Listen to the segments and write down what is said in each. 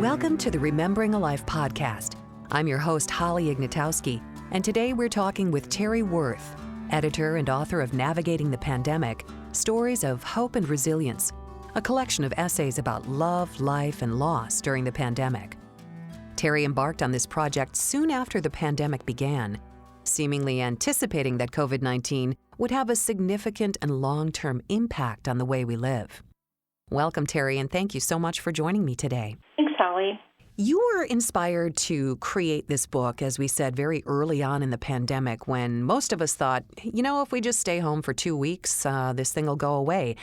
Welcome to the Remembering a Life podcast. I'm your host, Holly Ignatowski, and today we're talking with Terry Werth, editor and author of Navigating the Pandemic, Stories of Hope and Resilience, a collection of essays about love, life, and loss during the pandemic. Terry embarked on this project soon after the pandemic began, seemingly anticipating that COVID-19 would have a significant and long-term impact on the way we live. Welcome, Terry, and thank you so much for joining me today. Thanks, Holly. You were inspired to create this book, as we said, very early on in the pandemic when most of us thought, if we just stay home for 2 weeks, this thing will go away.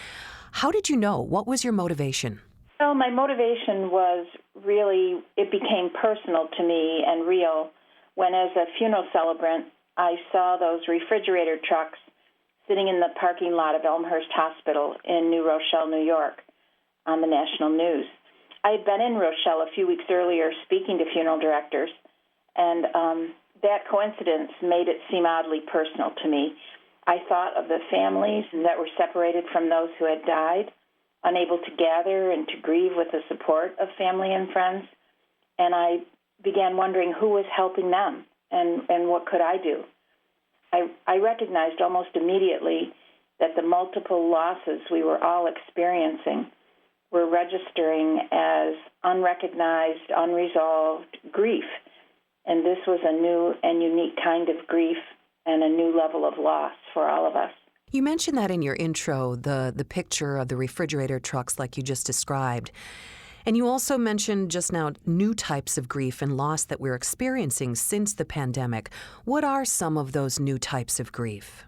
How did you know? What was your motivation? Well, my motivation was really, it became personal to me and real when, as a funeral celebrant, I saw those refrigerator trucks sitting in the parking lot of Elmhurst Hospital in New Rochelle, New York, on the national news. I had been in Rochelle a few weeks earlier speaking to funeral directors, and that coincidence made it seem oddly personal to me. I thought of the families that were separated from those who had died, unable to gather and to grieve with the support of family and friends, and I began wondering who was helping them and what could I do. I recognized almost immediately that the multiple losses we were all experiencing were registering as unrecognized, unresolved grief. And this was a new and unique kind of grief and a new level of loss for all of us. You mentioned that in your intro, the picture of the refrigerator trucks like you just described. And you also mentioned just now new types of grief and loss that we're experiencing since the pandemic. What are some of those new types of grief?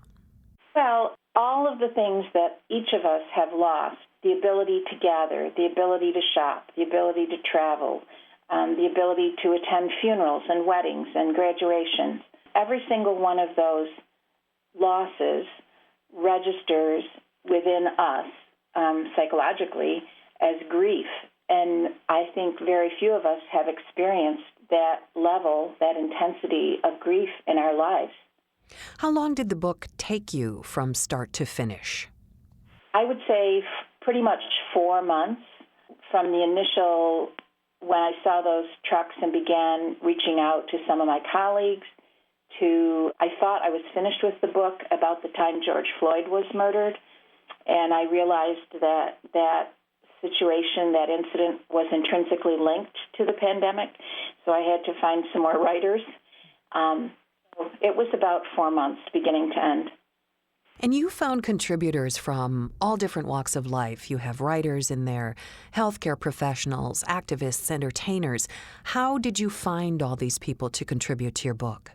Well, all of the things that each of us have lost, the ability to gather, the ability to shop, the ability to travel, the ability to attend funerals and weddings and graduations. Every single one of those losses registers within us psychologically as grief. And I think very few of us have experienced that level, that intensity of grief in our lives. How long did the book take you from start to finish? I would say pretty much 4 months from the initial, when I saw those trucks and began reaching out to some of my colleagues, to I thought I was finished with the book about the time George Floyd was murdered, and I realized that situation, that incident, was intrinsically linked to the pandemic, so I had to find some more writers. It was about 4 months, beginning to end. And you found contributors from all different walks of life. You have writers in there, healthcare professionals, activists, entertainers. How did you find all these people to contribute to your book?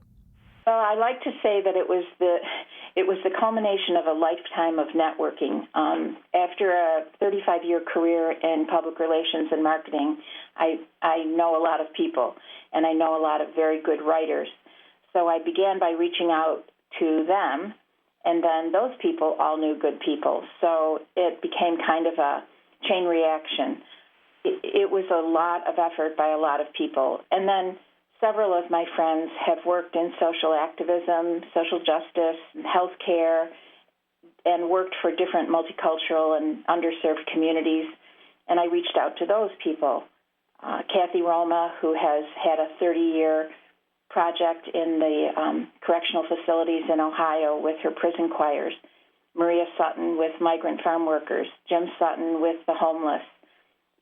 Well, I like to say that it was the culmination of a lifetime of networking. After a 35-year career in public relations and marketing, I know a lot of people, and I know a lot of very good writers. So I began by reaching out to them, and then those people all knew good people. So it became kind of a chain reaction. It was a lot of effort by a lot of people. And then several of my friends have worked in social activism, social justice, healthcare, and worked for different multicultural and underserved communities. And I reached out to those people. Kathy Roma, who has had a 30-year project in the correctional facilities in Ohio with her prison choirs, Maria Sutton with migrant farm workers, Jim Sutton with the homeless,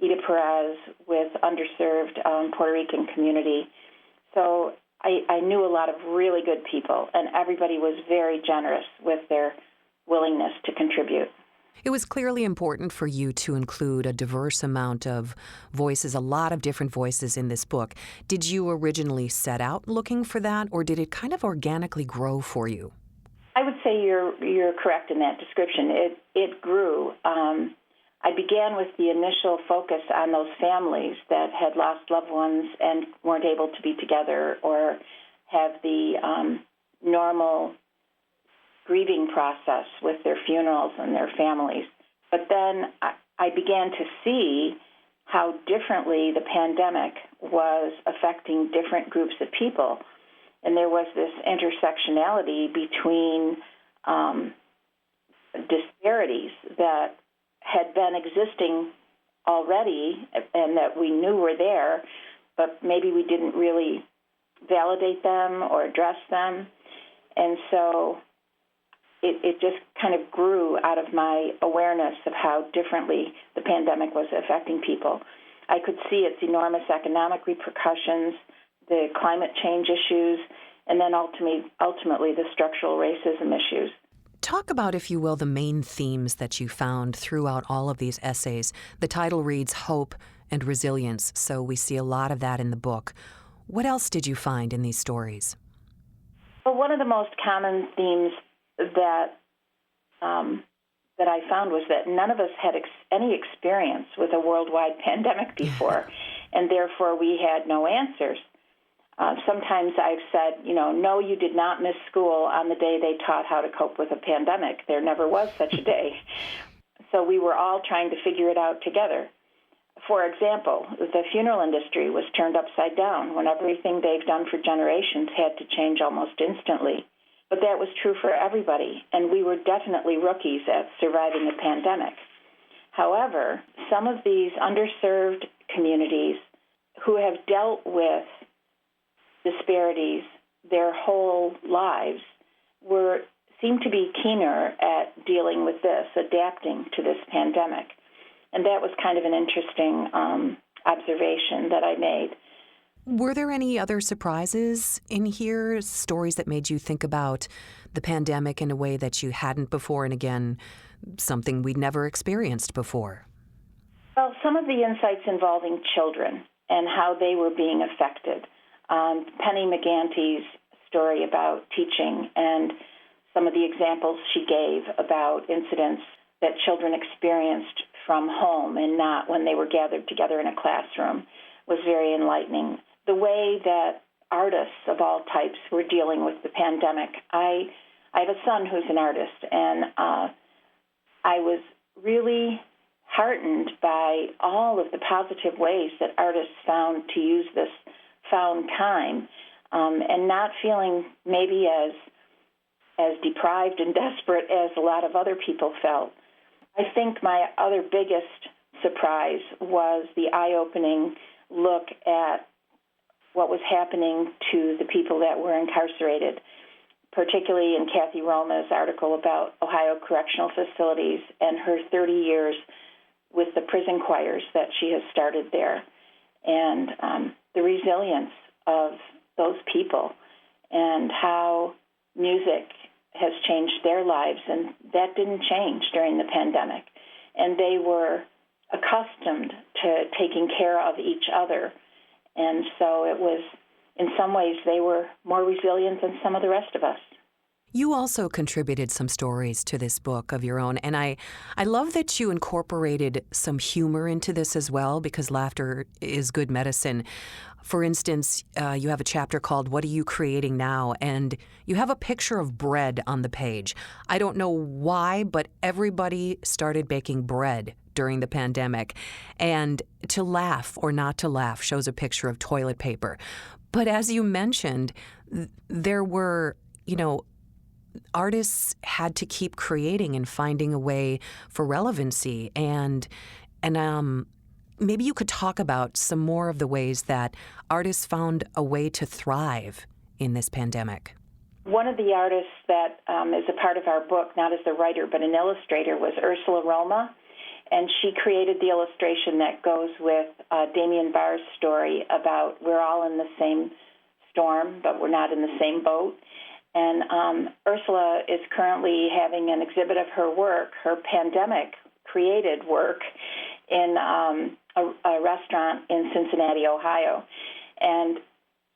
Ida Perez with underserved Puerto Rican community. So I knew a lot of really good people, and everybody was very generous with their willingness to contribute. It was clearly important for you to include a diverse amount of voices, a lot of different voices in this book. Did you originally set out looking for that, or did it kind of organically grow for you? I would say you're correct in that description. It grew. I began with the initial focus on those families that had lost loved ones and weren't able to be together or have the normal grieving process with their funerals and their families. But then I began to see how differently the pandemic was affecting different groups of people. And there was this intersectionality between disparities that had been existing already and that we knew were there, but maybe we didn't really validate them or address them. And so it just kind of grew out of my awareness of how differently the pandemic was affecting people. I could see its enormous economic repercussions, the climate change issues, and then ultimately the structural racism issues. Talk about, if you will, the main themes that you found throughout all of these essays. The title reads Hope and Resilience, so we see a lot of that in the book. What else did you find in these stories? Well, one of the most common themes that I found was that none of us had any experience with a worldwide pandemic before, and therefore we had no answers. Sometimes I've said, no, you did not miss school on the day they taught how to cope with a pandemic. There never was such a day. So we were all trying to figure it out together. For example, the funeral industry was turned upside down when everything they've done for generations had to change almost instantly. But that was true for everybody, and we were definitely rookies at surviving a pandemic. However, some of these underserved communities who have dealt with disparities their whole lives seem to be keener at dealing with this, adapting to this pandemic. And that was kind of an interesting observation that I made. Were there any other surprises in here, stories that made you think about the pandemic in a way that you hadn't before, and again, something we'd never experienced before? Well, some of the insights involving children and how they were being affected. Penny McGanty's story about teaching and some of the examples she gave about incidents that children experienced from home and not when they were gathered together in a classroom was very enlightening. The way that artists of all types were dealing with the pandemic. I have a son who's an artist, and I was really heartened by all of the positive ways that artists found to use this found time, and not feeling maybe as deprived and desperate as a lot of other people felt. I think my other biggest surprise was the eye-opening look at what was happening to the people that were incarcerated, particularly in Kathy Roma's article about Ohio correctional facilities and her 30 years with the prison choirs that she has started there, and the resilience of those people and how music has changed their lives, and that didn't change during the pandemic. And they were accustomed to taking care of each other. And so it was, in some ways, they were more resilient than some of the rest of us. You also contributed some stories to this book of your own, and I love that you incorporated some humor into this as well, because laughter is good medicine. For instance, you have a chapter called What Are You Creating Now? And you have a picture of bread on the page. I don't know why, but everybody started baking bread during the pandemic. And to laugh or not to laugh shows a picture of toilet paper. But as you mentioned, there were, artists had to keep creating and finding a way for relevancy. And maybe you could talk about some more of the ways that artists found a way to thrive in this pandemic. One of the artists that is a part of our book, not as the writer but an illustrator, was Ursula Roma, and she created the illustration that goes with Damien Barr's story about we're all in the same storm, but we're not in the same boat. And Ursula is currently having an exhibit of her work, her pandemic-created work, in a restaurant in Cincinnati, Ohio. And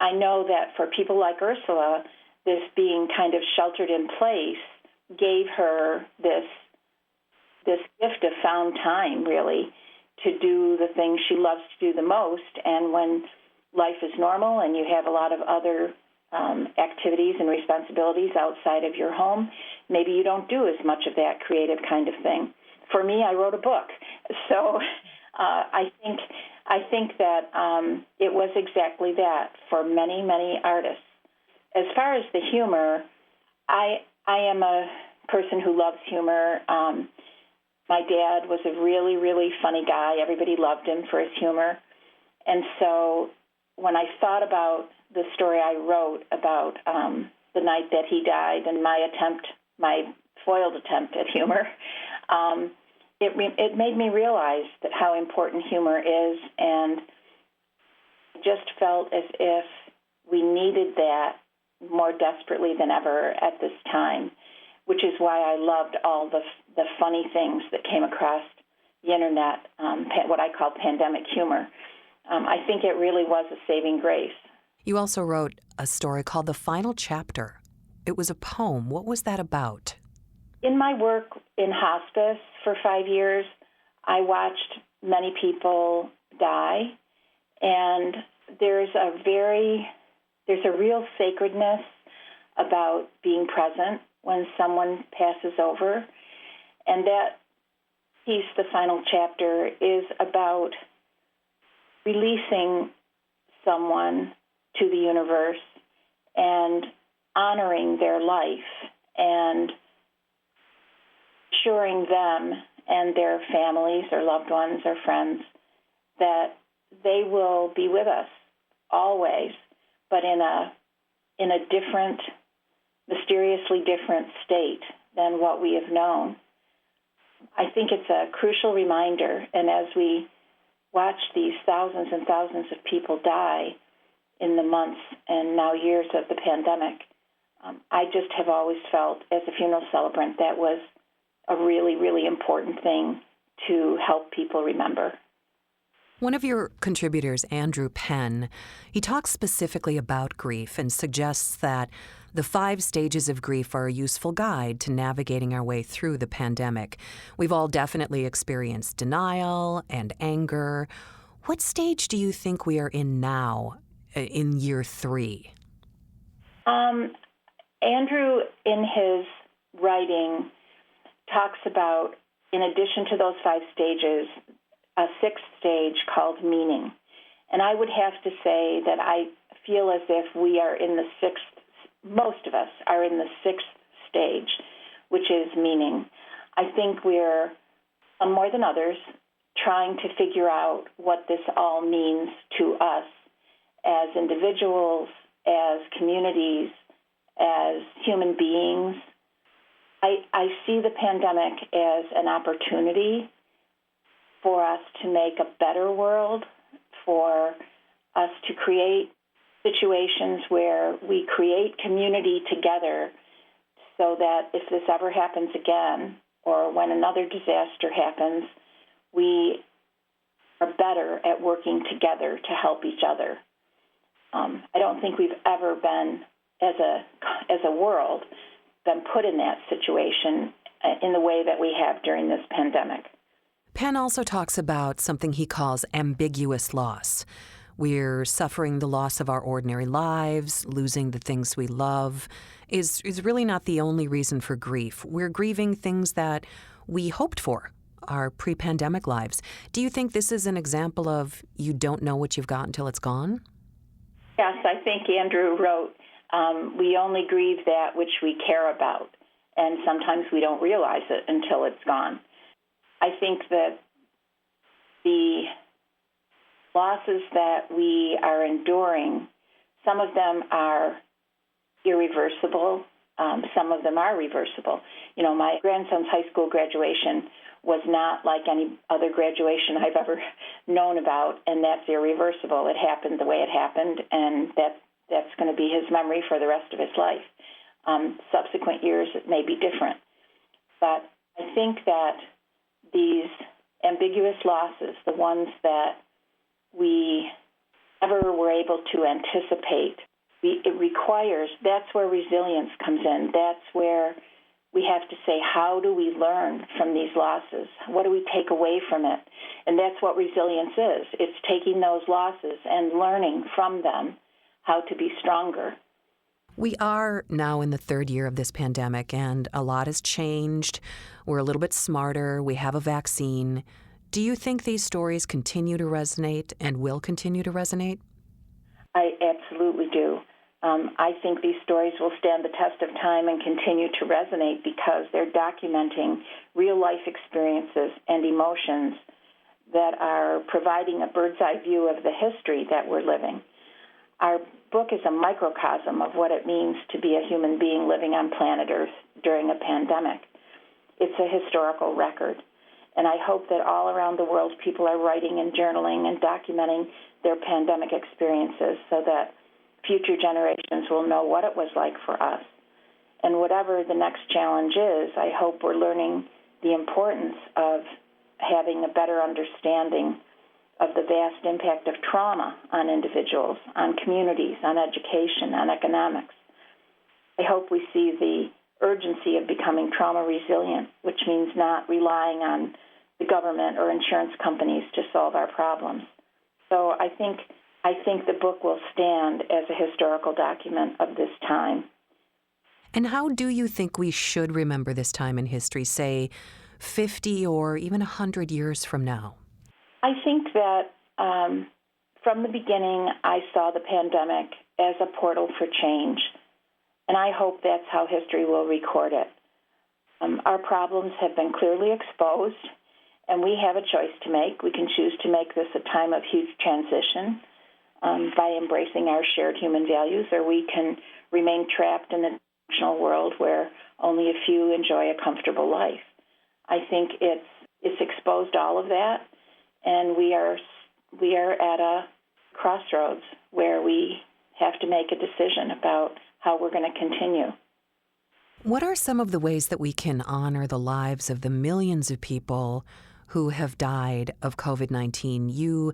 I know that for people like Ursula, this being kind of sheltered in place gave her this gift of found time, really, to do the things she loves to do the most. And when life is normal and you have a lot of other activities and responsibilities outside of your home, maybe you don't do as much of that creative kind of thing. For me, I wrote a book. So I think that it was exactly that for many, many artists. As far as the humor, I am a person who loves humor. My dad was a really, really funny guy. Everybody loved him for his humor. And so when I thought about the story I wrote about the night that he died and my foiled attempt at humor, it made me realize that how important humor is, and just felt as if we needed that more desperately than ever at this time, which is why I loved all the funny things that came across the internet, what I call pandemic humor. I think it really was a saving grace. You also wrote a story called The Final Chapter. It was a poem. What was that about? In my work in hospice for 5 years, I watched many people die, and there's a real sacredness about being present when someone passes over. And that piece, The Final Chapter, is about releasing someone to the universe and honoring their life and assuring them and their families or loved ones or friends that they will be with us always, but in a different, mysteriously different state than what we have known. I think it's a crucial reminder, and as we watch these thousands and thousands of people die in the months and now years of the pandemic, I just have always felt as a funeral celebrant that was a really, really important thing to help people remember. One of your contributors, Andrew Penn, he talks specifically about grief and suggests that the 5 stages of grief are a useful guide to navigating our way through the pandemic. We've all definitely experienced denial and anger. What stage do you think we are in now, in year 3? Andrew, in his writing, talks about, in addition to those 5 stages, a 6th stage called meaning. And I would have to say that I feel as if we are in the 6th, most of us are in the 6th stage, which is meaning. I think we're, some more than others, trying to figure out what this all means to us as individuals, as communities, as human beings. I see the pandemic as an opportunity for us to make a better world, for us to create situations where we create community together so that if this ever happens again, or when another disaster happens, we are better at working together to help each other. I don't think we've ever been, as a world, been put in that situation in the way that we have during this pandemic. Penn also talks about something he calls ambiguous loss. We're suffering the loss of our ordinary lives, losing the things we love is really not the only reason for grief. We're grieving things that we hoped for, our pre-pandemic lives. Do you think this is an example of you don't know what you've got until it's gone? Yes, I think Andrew wrote, we only grieve that which we care about, and sometimes we don't realize it until it's gone. I think that the losses that we are enduring, some of them are irreversible, some of them are reversible. You know, my grandson's high school graduation was not like any other graduation I've ever known about, and that's irreversible. It happened the way it happened, and that's going to be his memory for the rest of his life. Subsequent years, it may be different. But I think that these ambiguous losses, the ones that we never were able to anticipate, it requires, that's where resilience comes in. That's where we have to say, how do we learn from these losses? What do we take away from it? And that's what resilience is. It's taking those losses and learning from them how to be stronger. We are now in the 3rd year of this pandemic, and a lot has changed. We're a little bit smarter. We have a vaccine. Do you think these stories continue to resonate and will continue to resonate? I absolutely do. I think these stories will stand the test of time and continue to resonate because they're documenting real-life experiences and emotions that are providing a bird's-eye view of the history that we're living. Our book is a microcosm of what it means to be a human being living on planet Earth during a pandemic. It's a historical record, and I hope that all around the world people are writing and journaling and documenting their pandemic experiences so that future generations will know what it was like for us. And whatever the next challenge is, I hope we're learning the importance of having a better understanding of the vast impact of trauma on individuals, on communities, on education, on economics. I hope we see the urgency of becoming trauma resilient, which means not relying on the government or insurance companies to solve our problems. So I think the book will stand as a historical document of this time. And how do you think we should remember this time in history, say 50 or even 100 years from now? I think that from the beginning, I saw the pandemic as a portal for change, and I hope that's how history will record it. Our problems have been clearly exposed, and we have a choice to make. We can choose to make this a time of huge transition by embracing our shared human values, or we can remain trapped in the traditional world where only a few enjoy a comfortable life. I think it's exposed all of that, and we are at a crossroads where we have to make a decision about how we're going to continue. What are some of the ways that we can honor the lives of the millions of people who have died of COVID-19? You,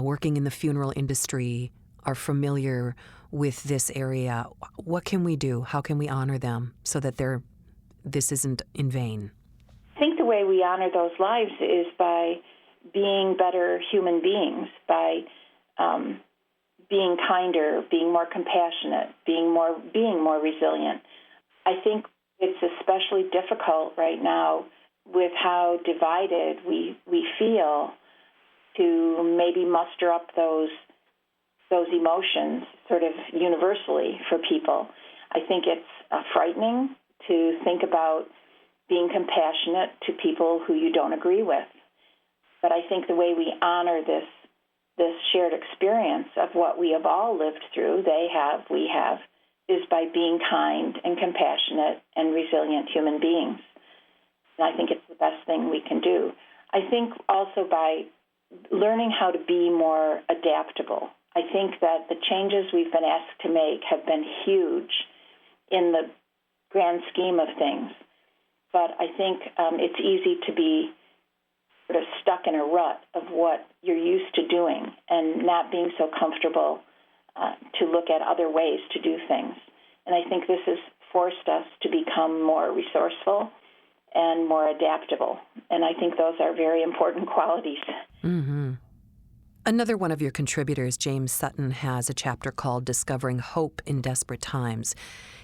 working in the funeral industry, are familiar with this area. What can we do? How can we honor them so that this isn't in vain? I think the way we honor those lives is by being better human beings, by being kinder, being more compassionate, being more resilient. I think it's especially difficult right now with how divided we feel to maybe muster up those emotions sort of universally for people. I think it's frightening to think about being compassionate to people who you don't agree with. But I think the way we honor this shared experience of what we have all lived through, we have, is by being kind and compassionate and resilient human beings. And I think it's the best thing we can do. I think also by learning how to be more adaptable. I think that the changes we've been asked to make have been huge in the grand scheme of things. But I think it's easy to be sort of stuck in a rut of what you're used to doing and not being so comfortable to look at other ways to do things. And I think this has forced us to become more resourceful and more adaptable. And I think those are very important qualities. Mm-hmm. Another one of your contributors, James Sutton, has a chapter called Discovering Hope in Desperate Times.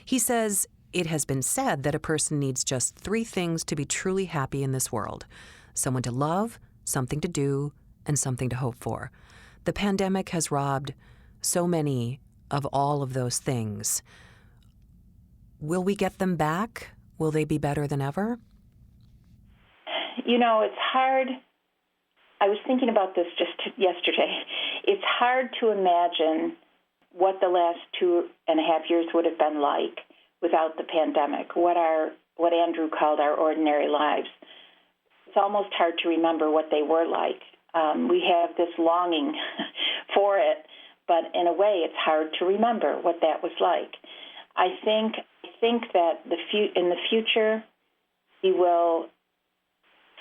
He says, it has been said that a person needs just 3 things to be truly happy in this world: someone to love, something to do, and something to hope for. The pandemic has robbed so many of all of those things. Will we get them back? Will they be better than ever? You know, it's hard. I was thinking about this just yesterday. It's hard to imagine what the last 2.5 years would have been like without the pandemic, what Andrew called our ordinary lives. It's almost hard to remember what they were like. We have this longing for it, but in a way it's hard to remember what that was like. I think that in the future we will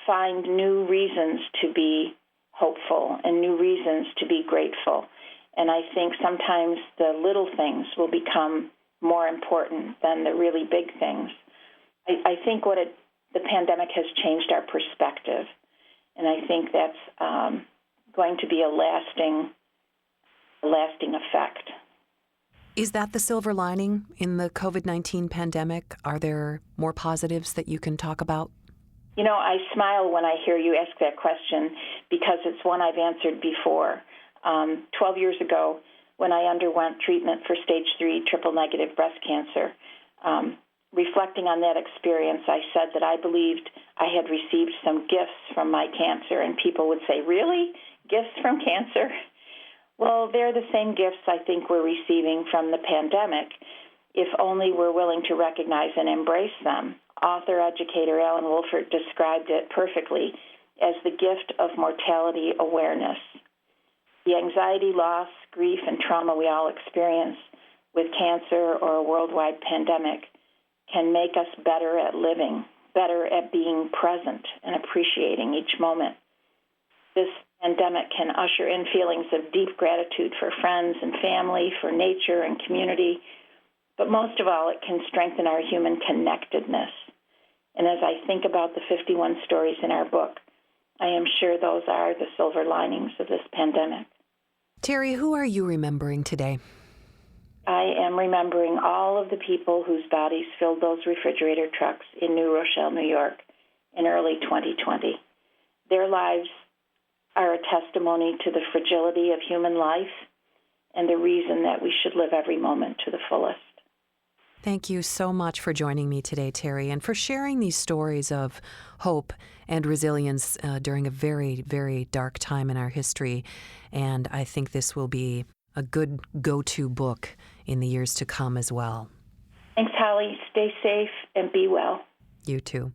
find new reasons to be hopeful and new reasons to be grateful. And I think sometimes the little things will become more important than the really big things. I think the pandemic has changed our perspective, and I think that's going to be a lasting effect. Is that the silver lining in the COVID-19 pandemic? Are there more positives that you can talk about? You know, I smile when I hear you ask that question because it's one I've answered before. 12 years ago, when I underwent treatment for stage 3 triple-negative breast cancer. Reflecting on that experience, I said that I believed I had received some gifts from my cancer, and people would say, "Really? Gifts from cancer?" Well, they're the same gifts I think we're receiving from the pandemic, if only we're willing to recognize and embrace them. Author-educator Alan Wolfert described it perfectly as the gift of mortality awareness. The anxiety, loss, grief, and trauma we all experience with cancer or a worldwide pandemic can make us better at living, better at being present and appreciating each moment. This pandemic can usher in feelings of deep gratitude for friends and family, for nature and community, but most of all, it can strengthen our human connectedness. And as I think about the 51 stories in our book, I am sure those are the silver linings of this pandemic. Terry, who are you remembering today? I am remembering all of the people whose bodies filled those refrigerator trucks in New Rochelle, New York, in early 2020. Their lives are a testimony to the fragility of human life and the reason that we should live every moment to the fullest. Thank you so much for joining me today, Terry, and for sharing these stories of hope and resilience during a very, very dark time in our history. And I think this will be a good go-to book in the years to come as well. Thanks, Holly. Stay safe and be well. You too.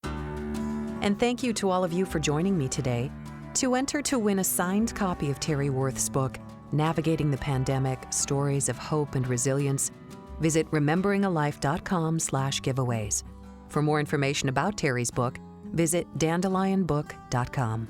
And thank you to all of you for joining me today. To enter to win a signed copy of Terry Werth's book, Navigating the Pandemic, Stories of Hope and Resilience, visit rememberingalife.com/giveaways. For more information about Terry's book, visit dandelionbook.com.